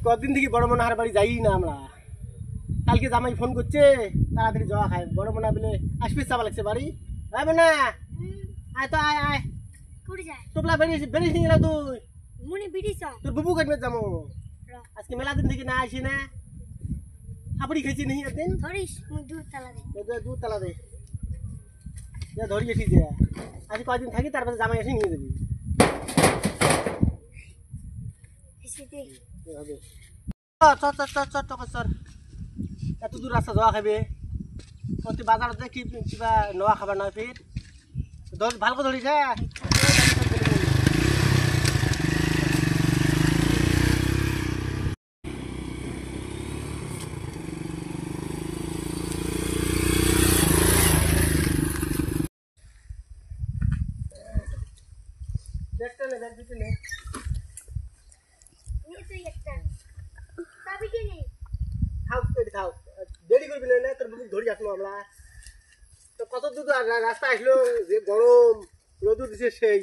কদিন থেকে বড় মনাহার বাড়ি যাই না আমরা। কালকে জামাই ফোন করছে তাড়াতাড়ি যাওয়া খাই। বড় মনা বলে আসবি চাপা লাগছে বাড়ি। আয় না আয় তো আয় আয় তোপলা বেরিয়েছি বেরিয়েছি না তুই মুনি বিড়িছ তোর বুবু কাটবে যাবো আজকে মেলা দিন থেকে না আসি না। হাবড়ি খেয়েছি নেই একদিন ধরিস মুই দুধ তালা দে দুধ তালা দে ধরি এসি যে আজকে কয়দিন থাকি তারপরে জামাই এসে নিয়ে যাবি। এত দূর রাস্তা যাওয়া খাবে তুই বাজারতে কি কিবা নোয়া খাবার নয় ফির ভাল করে ধরিস। হ্যাঁ দেখতে নে দেখ দিতে নে তুই একটা চাবি কি নেই খাও দেরি করবি না তোর বুক ধরি আসবো আমরা। তো কত দূর রাস্তা আসলো যে গরম রোদু দিছে সেই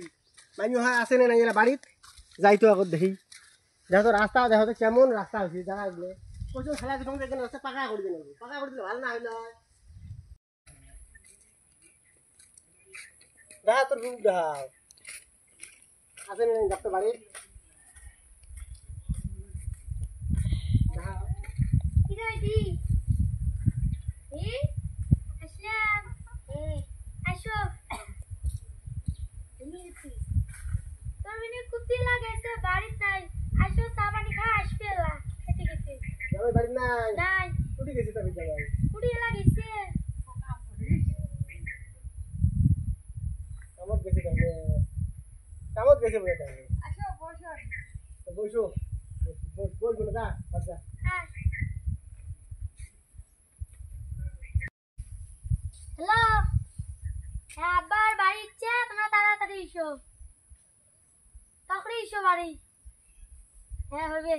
মানি হয় আসে না এরা বাড়িত যাইতো আগত দেখি দেখো তো রাস্তা দেখো তো কেমন রাস্তা হয়েছে দেখা গেলে প্রচুর খেলা দিলাম দেখেন রাস্তা পাকা করে দিলাম পাকা করে দিলে ভালো না হইলে দেখা তোর বুক দেখাও আসে না যাতে বাড়ি বাড়ি নাই উঠে গেছি তবে জায়গায় কামত গেছে তাহলে কামত গেছে বলে তাহলে বসো বসবো না যা হ্যালো হ্যাঁ আব্বার বাড়ি ইচ্ছে তোমরা তাড়াতাড়ি এসো তখনই এসো বাড়ি। হ্যাঁ হবে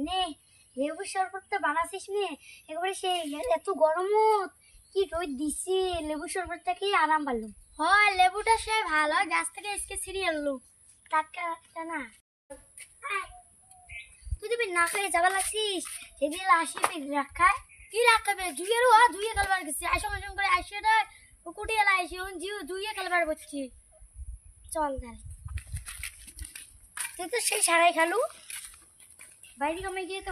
নে লেবু শরবতটা বানাসিস নে একবারে সেই এত গরমত কি রোদ দিছে লেবু শরবতটা কি আরাম পারলো। হয় লেবুটা সে ভালো গাছ থেকে এসকে ছিঁড়ে আনলো টাটকা না তুই তুমি না খেয়ে যাবা লাগছিস সেদিন আসি রাখায় কি রাখাবে জুয়েরও ধুয়ে কালবার গেছি আসম আসম করে আসে না কুটি এলা আসি জিও ধুয়ে কালবার করছি চল তাহলে তুই তো সেই সারাই খালু বাইরে কমে গিয়ে তো